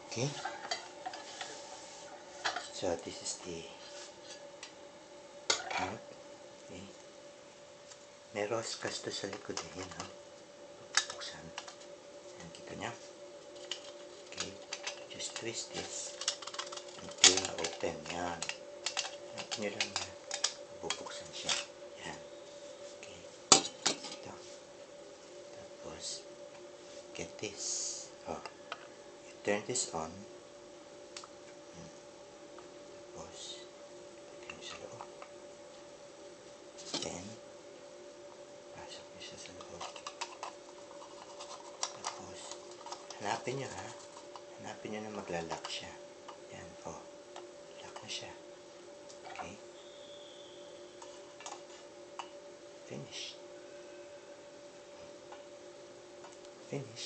Okay. So, this is the out. Okay. May roscas to sa likod eh. Yan, ha? Buksan. Yan, kita niya. Okay. Just twist this until na-open. Yan. Yan nyo lang yan. Bubuksan siya. Yan. Okay. Ito. Tapos, get this. Oh. You turn this on. Tapos, lagyan nyo sa loob. Then, pasok nyo siya sa loob. Tapos, hanapin nyo, ha. Hanapin nyo na maglalak siya. Yan, oh. Lock na siya. Okay. Finish. Finish.